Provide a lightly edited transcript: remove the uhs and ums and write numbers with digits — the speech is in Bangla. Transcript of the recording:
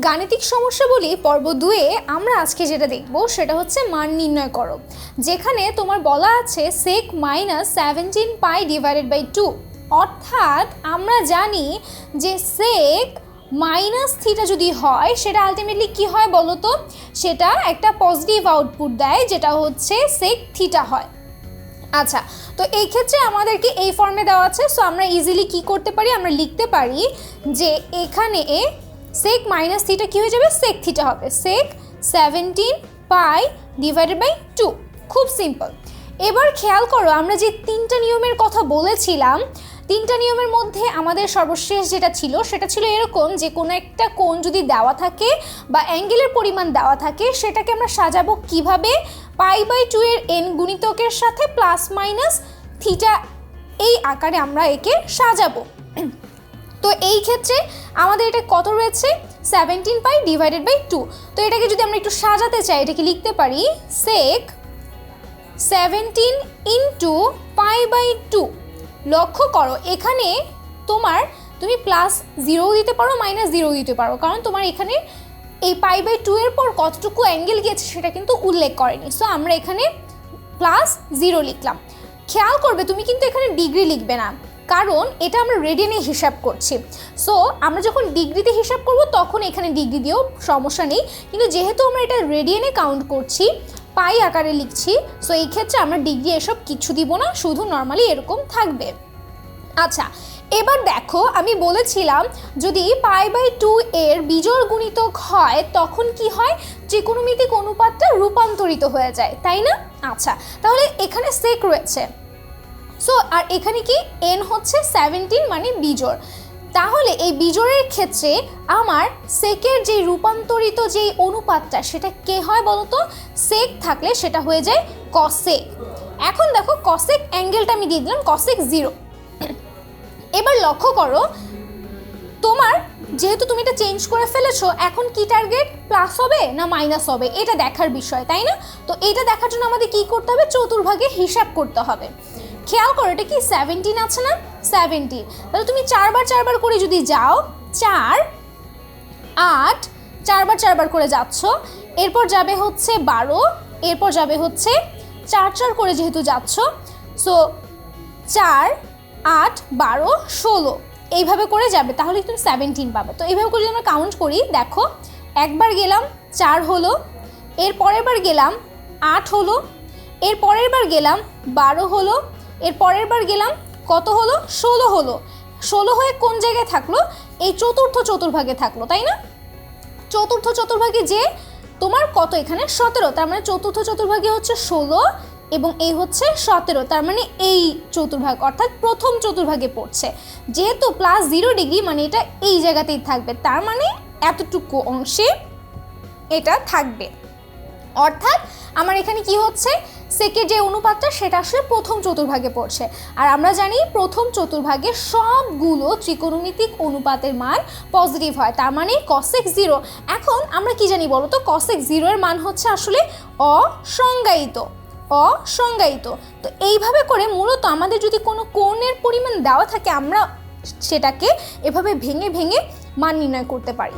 গাণিতিক সমস্যাবলী পর্ব 2-এ আমরা আজকে যেটা দেখব সেটা হচ্ছে মান নির্ণয় করো, যেখানে তোমার বলা আছে sec -17 পাই ডিভাইডেড বাই 2। অর্থাৎ আমরা জানি যে sec মাইনাস থিটা যদি হয় সেটা আলটিমেটলি কি হয় বলো তো, সেটা একটা পজিটিভ আউটপুট দেয় যেটা হচ্ছে sec থিটা হয়। আচ্ছা, তো এই ক্ষেত্রে আমাদেরকে এই ফর্মে দেওয়া আছে, সো আমরা ইজিলি কি করতে পারি, আমরা লিখতে পারি যে এখানে sec মাইনাস থিটা কী হয়ে যাবে, sec থিটা হবে, sec 17 পাই ডিভাইডেড বাই 2। খুব সিম্পল। এবার খেয়াল করো আমরা যে তিনটা নিয়মের কথা বলেছিলাম, তিনটা নিয়মের মধ্যে আমাদের সর্বশেষ যেটা ছিল সেটা ছিল এরকম যে কোনো একটা কোণ যদি দেওয়া থাকে বা অ্যাঙ্গেলের পরিমাণ দেওয়া থাকে সেটাকে আমরা সাজাবো কিভাবে, পাই বাই 2 এর n গুণিতকের সাথে প্লাস মাইনাস থিটা এই আকারে আমরা একে সাজাবো। তো এই ক্ষেত্রে আমাদের এটা কত রয়েছে, 17 পাই ডিভাইডেড বাই 2। তো এটাকে যদি আমরা একটু সাজাতে চাই এটাকে লিখতে পারি sec 17 ইন্টু পাই বাই 2। লক্ষ্য করো এখানে তুমি প্লাস 0 দিতে পারো মাইনাস 0 দিতে পারো, কারণ তোমার এখানে এই পাই বাই 2 এর পর কতটুকু অ্যাঙ্গেল গিয়েছে সেটা কিন্তু উল্লেখ করেনি, সো আমরা এখানে প্লাস 0 লিখলাম। খেয়াল করবে তুমি কিন্তু এখানে ডিগ্রি লিখবে না, কারণ এটা আমরা রেডিয়ানে হিসাব করছি। সো আমরা যখন ডিগ্রিতে হিসাব করব তখন এখানে ডিগ্রি দিয়েও সমস্যা নেই, কিন্তু যেহেতু আমরা এটা রেডিয়ানে কাউন্ট করছি, পাই আকারে লিখছি, সো এই ক্ষেত্রে আমরা ডিগ্রি এসব কিছু দিব না, শুধু নর্মালি এরকম থাকবে। আচ্ছা, এবার দেখো আমি বলেছিলাম যদি পাই বাই 2 এর বিজোড় গুণিতক হয় তখন কি হয়, ত্রিকোণমিতিক অনুপাতটা রূপান্তরিত হয়ে যায়, তাই না? আচ্ছা, তাহলে এখানে sec রয়েছে, সো আর এখানে কি n হচ্ছে 17 মানে বিজোড়, তাহলে এই বিজোড়ের ক্ষেত্রে আমার সেকের যে রূপান্তরিত যে অনুপাতটা সেটা কে হয় বলতো, sec থাকলে সেটা হয়ে যায় cosec। এখন দেখো cosec অ্যাঙ্গেলটা আমি দিয়ে দিলাম cosec 0। এবার লক্ষ্য করো তোমার যেহেতু তুমি এটা চেঞ্জ করে ফেলেছো, এখন কি টার্গেট, প্লাস হবে না মাইনাস হবে এটা দেখার বিষয়, তাই না? তো এটা দেখার জন্য আমাদের কি করতে হবে, চতুর্ভাগে হিসাব করতে হবে। খেয়াল করো এটা কি 17 আছে না, 17, তাহলে তুমি 4 বার করে যদি যাও, 4 8 4 বার করে যাচ্ছ, এরপর যাবে হচ্ছে 12, এরপর যাবে হচ্ছে 4 করে যেহেতু যাচ্ছ, সো 4 8 12 16 এইভাবে করে যাবে, তাহলে তুমি 17 পাবে। তো এইভাবে করে যদি আমরা কাউন্ট করি, দেখো একবার গেলাম 4 হলো, এর পরের বার গেলাম 8 হলো, এর পরের বার গেলাম 12 হলো, এর পরের বার গেলাম কত হলো, 16 হলো। 16 হয়ে কোন জায়গায় থাকলো, এই চতুর্থ চতুর্ভাগে থাকলো, তাই না? চতুর্থ চতুর্ভাগে যে তোমার কত এখানে 17, তার মানে চতুর্থ চতুর্ভাগে হচ্ছে 16 এবং এই হচ্ছে 17, তার মানে এই চতুর্ভাগ অর্থাৎ প্রথম চতুর্ভাগে পড়ছে। যেহেতু প্লাস 0 ডিগ্রি মানে এটা এই জায়গাতেই থাকবে, তার মানে এতটুকু অংশে এটা থাকবে। অর্থাৎ আমার এখানে কি হচ্ছে, সেকের যে অনুপাতটা সেটা আসলে প্রথম চতুর্ভাগে পড়ছে, আর আমরা জানি প্রথম চতুর্ভাগে সবগুলো ত্রিকোণমিতিক অনুপাতের মান পজিটিভ হয়, তার মানে cosec 0। এখন আমরা কি জানি বলো তো, cosec 0 এর মান হচ্ছে আসলে অসংজ্ঞায়িত। তো এইভাবে করে মূলত আমাদের যদি কোনো কোণের পরিমাণ দেওয়া থাকে আমরা সেটাকে এভাবে ভেঙে ভেঙে মান নির্ণয় করতে পারি।